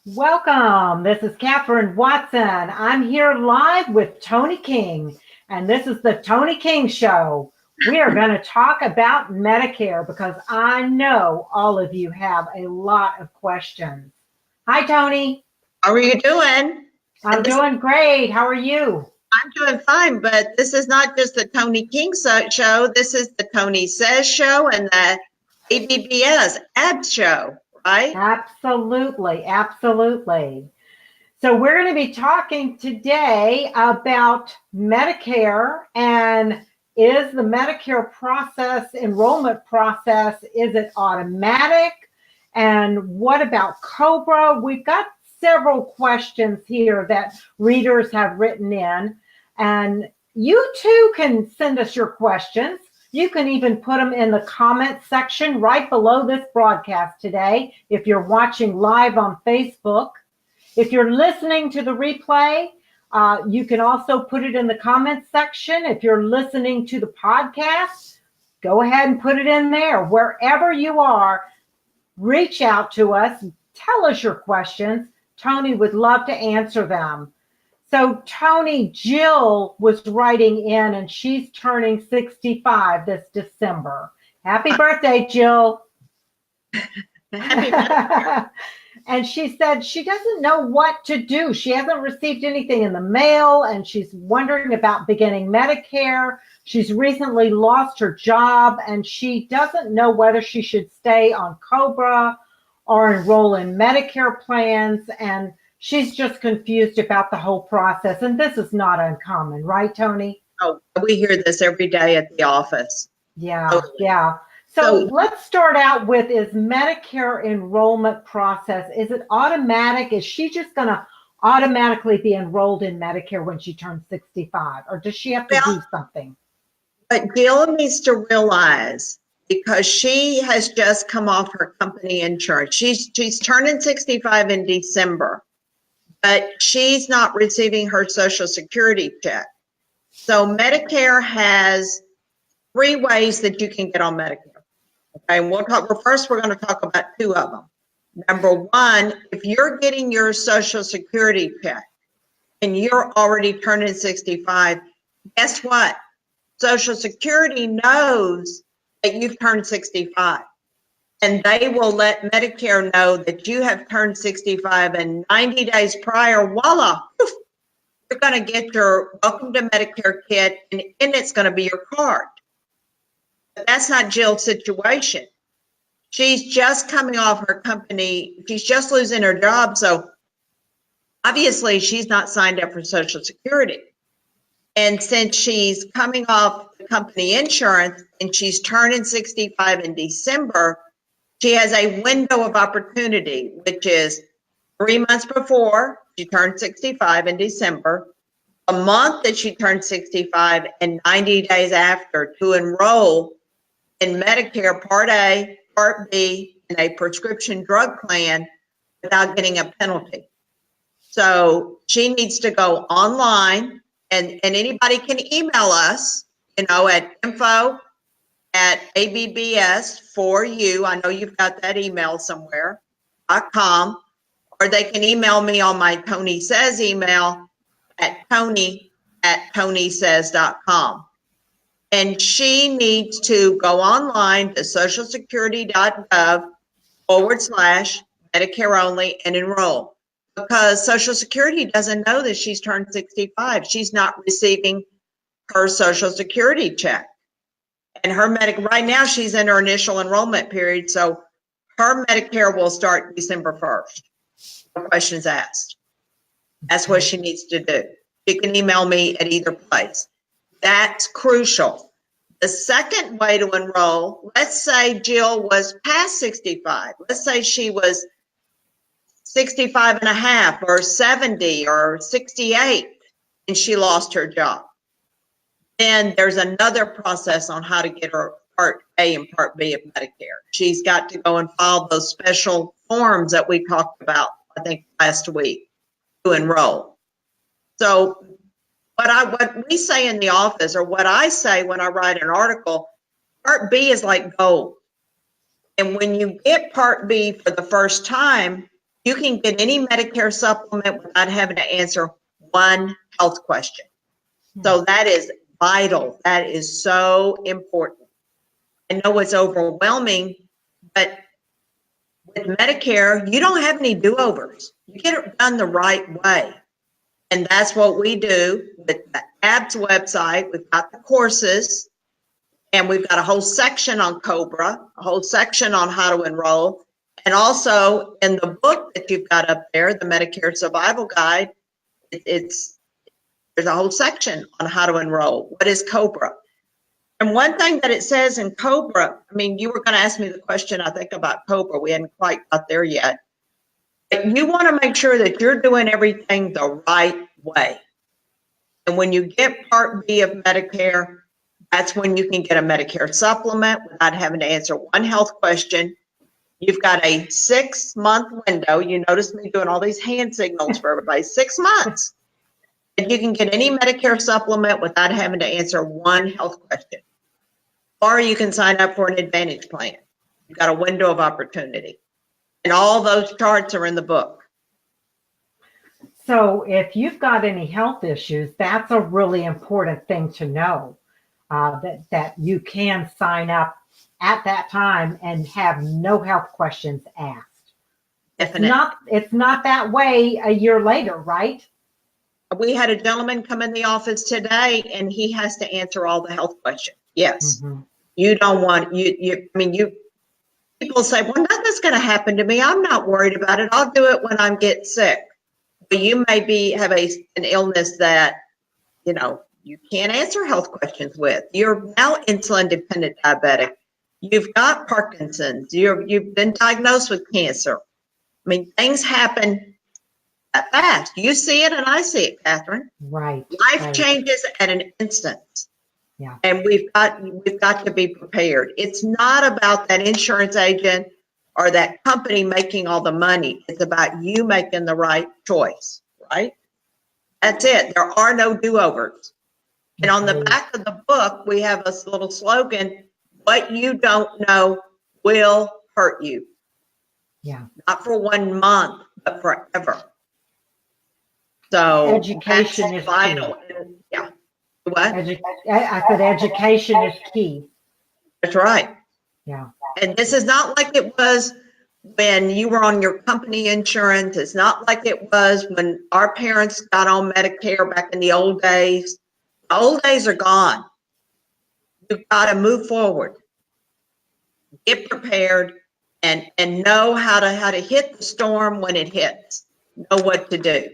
Welcome. This is Catherine Watson. I'm here live with Toni King, and this is the Toni King Show. We are going to talk about Medicare because I know all of you have a lot of questions. Hi, Toni. How are you doing? I'm doing great. How are you? I'm doing fine, but this is not just the Toni King show. This is the Toni Says show and the ABBS ABS show, right? Absolutely. Absolutely. So we're going to be talking today about Medicare and is the Medicare process, enrollment process, is it automatic? And what about COBRA? We've got several questions here that readers have written in. And you too can send us your questions. You can even put them in the comment section right below this broadcast today if you're watching live on Facebook. If you're listening to the replay, you can also put it in the comments section. If you're listening to the podcast, go ahead and put it in there. Wherever you are, reach out to us. Tell us your questions. Toni would love to answer them. So Toni, Jill was writing in, and she's turning 65 this December. Happy birthday, Jill. Happy birthday. And she said she doesn't know what to do. She hasn't received anything in the mail, and she's wondering about beginning Medicare. She's recently lost her job, and she doesn't know whether she should stay on COBRA or enroll in Medicare plans. And she's just confused about the whole process. And this is not uncommon, right, Toni? Oh, we hear this every day at the office. Yeah, totally. Yeah. So let's start out with, is Medicare enrollment process, is it automatic? Is she just going to automatically be enrolled in Medicare when she turns 65? Or does she have to do something? But Jill needs to realize, because she has just come off her company insurance. She's turning 65 in December, but she's not receiving her Social Security check. So Medicare has 3 ways that you can get on Medicare. Okay, and first we're going to talk about 2 of them. Number 1, if you're getting your Social Security check and you're already turning 65, guess what? Social Security knows that you've turned 65, and they will let Medicare know that you have turned 65, and 90 days prior, voila, poof, you're going to get your Welcome to Medicare kit, and in it's going to be your card. But that's not Jill's situation. She's just coming off her company. She's just losing her job. So obviously she's not signed up for Social Security. And since she's coming off the company insurance and she's turning 65 in December, she has a window of opportunity, which is 3 months before she turned 65 in December, a month that she turned 65, and 90 days after to enroll in Medicare Part A, Part B, and a prescription drug plan without getting a penalty. So she needs to go online, and anybody can email us, at info@abbs4u. I know you've got that email somewhere, .com, or they can email me on my Toni Says email at toni@tonisays.com. And she needs to go online to socialsecurity.gov/Medicare only and enroll, because Social Security doesn't know that she's turned 65. She's not receiving her Social Security check. And her right now she's in her initial enrollment period, so her Medicare will start December 1st. No questions asked. That's what she needs to do. She can email me at either place. That's crucial. The second way to enroll, let's say Jill was past 65. Let's say she was 65 and a half or 70 or 68 and she lost her job. Then there's another process on how to get her Part A and Part B of Medicare. She's got to go and file those special forms that we talked about, I think, last week to enroll. So what we say in the office, or what I say when I write an article, Part B is like gold. And when you get Part B for the first time, You can get any Medicare supplement without having to answer one health question. So that is vital. That is so important. I know it's overwhelming, but with Medicare, you don't have any do-overs. You get it done the right way. And that's what we do with the ABS website. We've got the courses, and we've got a whole section on COBRA, a whole section on how to enroll. And also in the book that you've got up there, the Medicare Survival Guide, there's a whole section on how to enroll. What is COBRA? And one thing that it says in COBRA, I mean, you were going to ask me the question, I think, about COBRA. We hadn't quite got there yet. But you want to make sure that you're doing everything the right way. And when you get Part B of Medicare, that's when you can get a Medicare supplement without having to answer one health question. You've got a 6-month window. You notice me doing all these hand signals for everybody. 6 months. And you can get any Medicare supplement without having to answer one health question. Or you can sign up for an Advantage plan. You've got a window of opportunity. And all those charts are in the book. So if you've got any health issues, that's a really important thing to know, that you can sign up at that time and have no health questions asked. Definitely. It's not that way a year later, right? We had a gentleman come in the office today, and he has to answer all the health questions. Yes. Mm-hmm. You don't want, people say, well, nothing's going to happen to me. I'm not worried about it. I'll do it when I get sick. But you may have an illness that, you can't answer health questions with. You're now insulin-dependent diabetic. You've got Parkinson's. You've been diagnosed with cancer. I mean, things happen that fast. You see it and I see it, Catherine. Right. Life changes at an instant. Yeah. And we've got to be prepared. It's not about that insurance agent or that company making all the money. It's about you making the right choice, right? That's it. There are no do-overs. And on the back of the book, we have a little slogan, what you don't know will hurt you. Yeah. Not for 1 month, but forever. So education is vital. key. Yeah. What? I said education is key. That's right. Yeah. And this is not like it was when you were on your company insurance. It's not like it was when our parents got on Medicare back in the old days. The old days are gone. You've got to move forward. Get prepared and know how to hit the storm when it hits. Know what to do.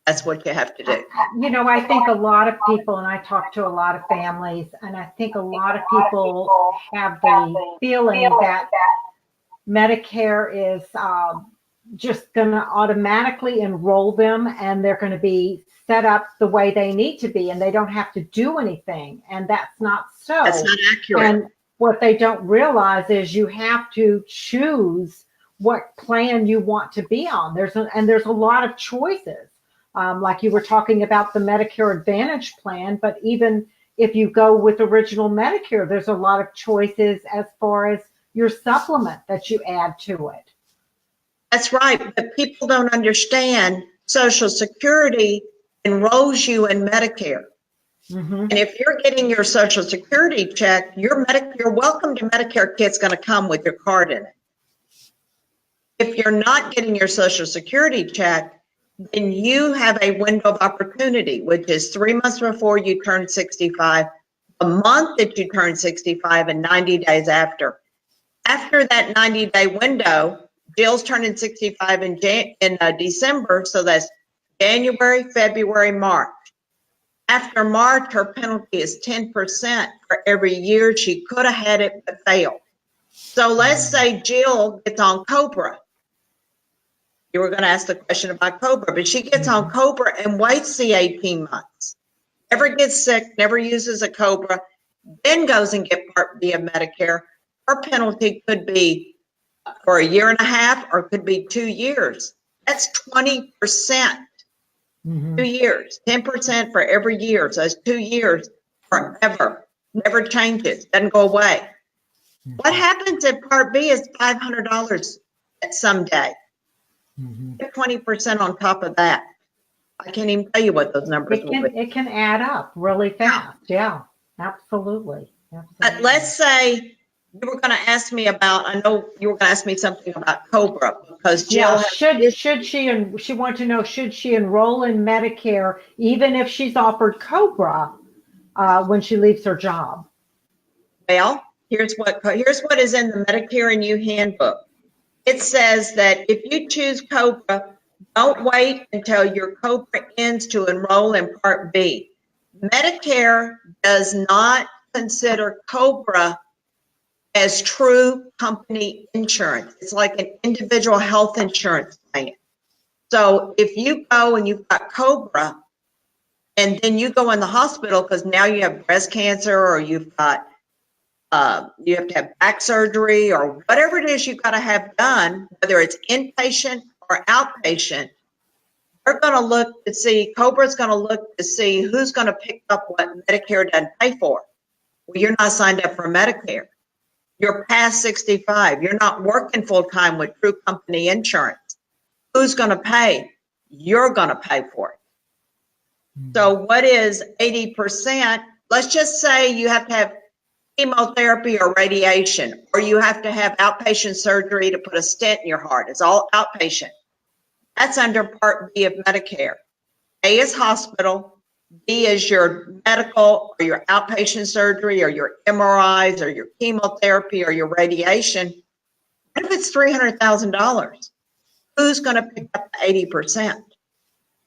That's what you have to do. I think a lot of people, and I talk to a lot of families, and I think a lot of people have the feeling that Medicare is just going to automatically enroll them and they're going to be set up the way they need to be and they don't have to do anything. And that's not so. That's not accurate. And what they don't realize is you have to choose what plan you want to be on. There's a lot of choices. Like you were talking about the Medicare Advantage plan, but even if you go with original Medicare, there's a lot of choices as far as your supplement that you add to it. That's right, but people don't understand Social Security enrolls you in Medicare. Mm-hmm. And if you're getting your Social Security check, your welcome to Medicare kit's going to come with your card in it. If you're not getting your Social Security check, then you have a window of opportunity, which is 3 months before you turn 65, a month that you turn 65, and 90 days after. After that 90-day window, Jill's turning 65 in December, so that's January, February, March. After March, her penalty is 10% for every year she could have had it but failed. So let's say Jill gets on COBRA. You were going to ask the question about COBRA, but she gets on COBRA and waits the 18 months. Never gets sick, never uses a COBRA, then goes and get Part B of Medicare. Her penalty could be for 1.5 years or could be 2 years. That's 20%. 2 years, 10% for every year. So that's 2 years forever. Never changes, doesn't go away. What happens if Part B is $500 someday? 20% on top of that. I can't even tell you what those numbers will be. It can add up really fast. Yeah, absolutely. But let's say you were going to ask me about, I know you were going to ask me something about COBRA because Jill should she, and she wanted to know, should she enroll in Medicare even if she's offered COBRA when she leaves her job? Well, here's what is in the Medicare and You handbook. It says that if you choose COBRA, don't wait until your COBRA ends to enroll in Part B. Medicare does not consider COBRA as true company insurance. It's like an individual health insurance plan. So if you go and you've got COBRA and then you go in the hospital because now you have breast cancer or you've got you have to have back surgery or whatever it is you've got to have done, whether it's inpatient or outpatient, they're going to look to see, COBRA's going to look to see who's going to pick up what Medicare doesn't pay for. Well, you're not signed up for Medicare. You're past 65. You're not working full time with true company insurance. Who's going to pay? You're going to pay for it. So what is 80%? Let's just say you have to have chemotherapy or radiation, or you have to have outpatient surgery to put a stent in your heart. It's all outpatient. That's under Part B of Medicare. A is hospital. B is your medical or your outpatient surgery or your MRIs or your chemotherapy or your radiation. What if it's $300,000? Who's going to pick up the 80%?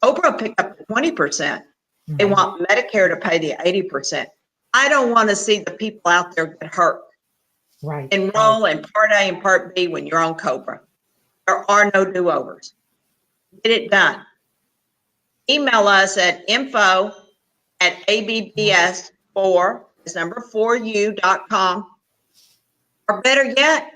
COBRA pick up the 20%. They want Medicare to pay the 80%. I don't want to see the people out there get hurt. Right. Enroll in Part A and Part B when you're on COBRA. There are no do-overs. Get it done. Email us at info@abbs4u.com. Or better yet,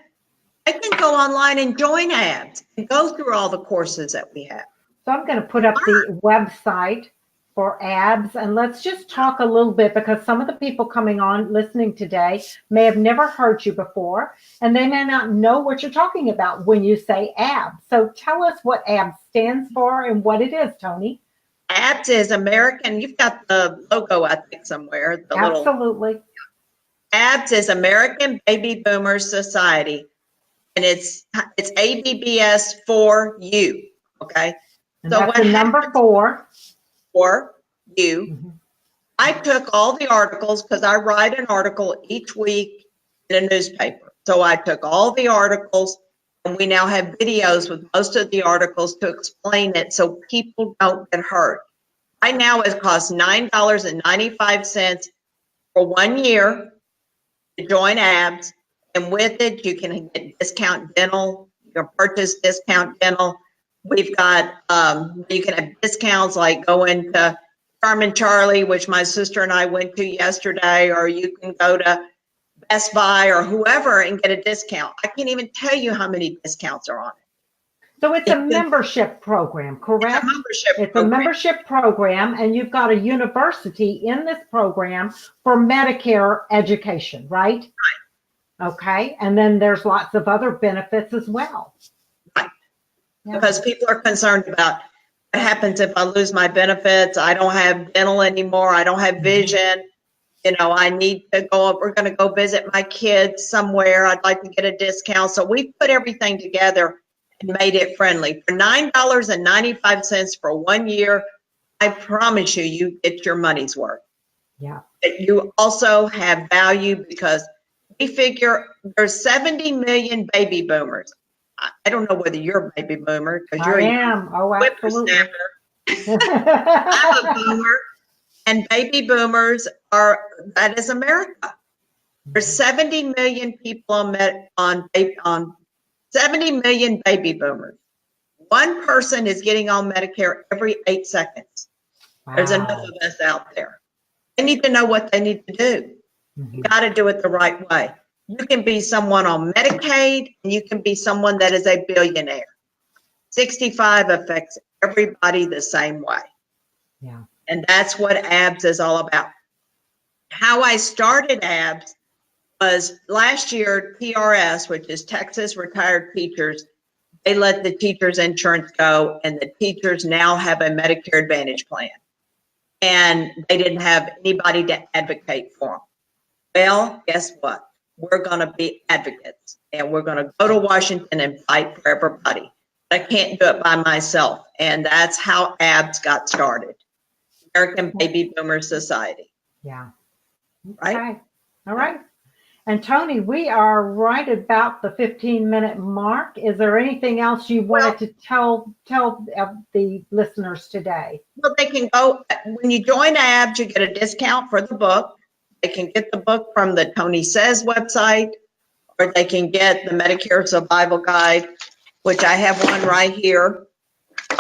they can go online and join ABS and go through all the courses that we have. So I'm going to put up the website for ABS, and let's just talk a little bit because some of the people coming on listening today may have never heard you before, and they may not know what you're talking about when you say ABS. So tell us what ABS stands for and what it is, Toni. ABS is American. You've got the logo, I think, somewhere. Absolutely. ABS is American Baby Boomers Society, and it's ABBS for you. Okay. And so that's the number 4. For you. I took all the articles because I write an article each week in a newspaper. So I took all the articles, and we now have videos with most of the articles to explain it so people don't get hurt. Right now it costs $9.95 for 1 year to join ABS, and with it you can get discount dental, you can purchase discount dental. We've got, you can have discounts like going to Carmen Charlie, which my sister and I went to yesterday, or you can go to Best Buy or whoever and get a discount. I can't even tell you how many discounts are on it. So it's a membership program, correct? It's a membership program, and you've got a university in this program for Medicare education, right? Right. Okay, and then there's lots of other benefits as well. Because people are concerned about what happens if I lose my benefits. I don't have dental anymore. I don't have vision. You know, I need to go, we're going to go visit my kids somewhere. I'd like to get a discount. So we put everything together and made it friendly. For $9.95 for 1 year, I promise you, you get your money's worth. Yeah. But you also have value because we figure there's 70 million baby boomers. I don't know whether you're a baby boomer because you're a whippersnapper. I'm a boomer, and baby boomers that is America. There's 70 million people on 70 million baby boomers. One person is getting on Medicare every 8 seconds. Wow. There's enough of us out there. They need to know what they need to do. You got to do it the right way. You can be someone on Medicaid, and you can be someone that is a billionaire. 65 affects everybody the same way. Yeah. And that's what ABS is all about. How I started ABS was last year, TRS, which is Texas Retired Teachers, they let the teacher's insurance go, and the teachers now have a Medicare Advantage plan. And they didn't have anybody to advocate for them. Well, guess what? We're going to be advocates, and we're going to go to Washington and fight for everybody. I can't do it by myself, and that's how ABS got started, American Baby Boomer Society. Yeah. Right? Okay. All right. And Toni, we are right about the 15-minute mark. Is there anything else you wanted to tell the listeners today? Well, they can go, when you join ABS, you get a discount for the book. They can get the book from the Toni Says website, or they can get the Medicare Survival Guide, which I have one right here.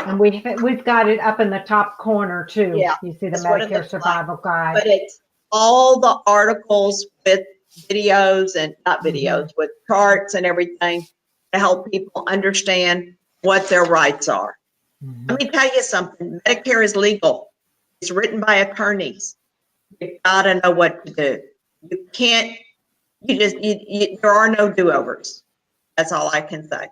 And we've got it up in the top corner too. Yeah, You see the that's what it Medicare looks Survival Guide. But it's all the articles with videos and not videos, with charts and everything to help people understand what their rights are. Let me tell you something. Medicare is legal. It's written by attorneys. You gotta know what to do. You can't, there are no do-overs. That's all I can say.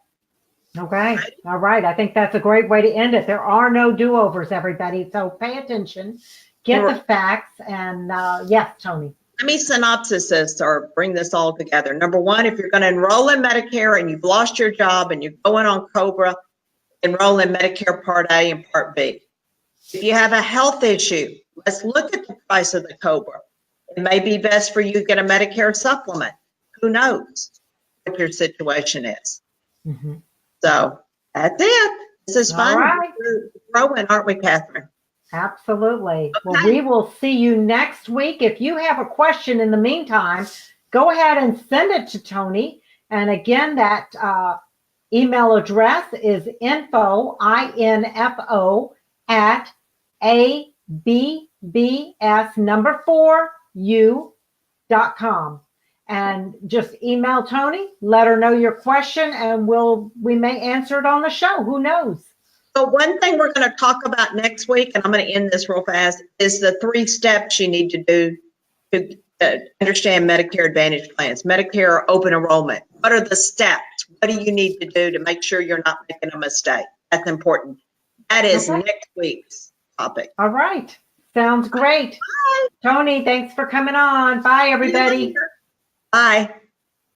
Okay. All right. I think that's a great way to end it. There are no do-overs, everybody. So pay attention, get the facts, and yes, Toni. Let me synopsis this or bring this all together. Number one, if you're going to enroll in Medicare and you've lost your job and you're going on COBRA, enroll in Medicare Part A and Part B. If you have a health issue, let's look at the price of the COBRA. It may be best for you to get a Medicare supplement. Who knows what your situation is? So that's it. This is fun. All right. We're growing, aren't we, Catherine? Absolutely. Okay. Well, we will see you next week. If you have a question in the meantime, go ahead and send it to Toni. And again, that email address is info, I-N-F-O, at abbs4u.com. And just email Toni, let her know your question, and we may answer it on the show. Who knows? So one thing we're going to talk about next week, and I'm going to end this real fast, is the 3 steps you need to do to understand Medicare Advantage plans, Medicare open enrollment. What are the steps? What do you need to do to make sure you're not making a mistake? That's important. That is next week's topic. All right. Sounds great. Bye. Toni, thanks for coming on. Bye, everybody. Bye.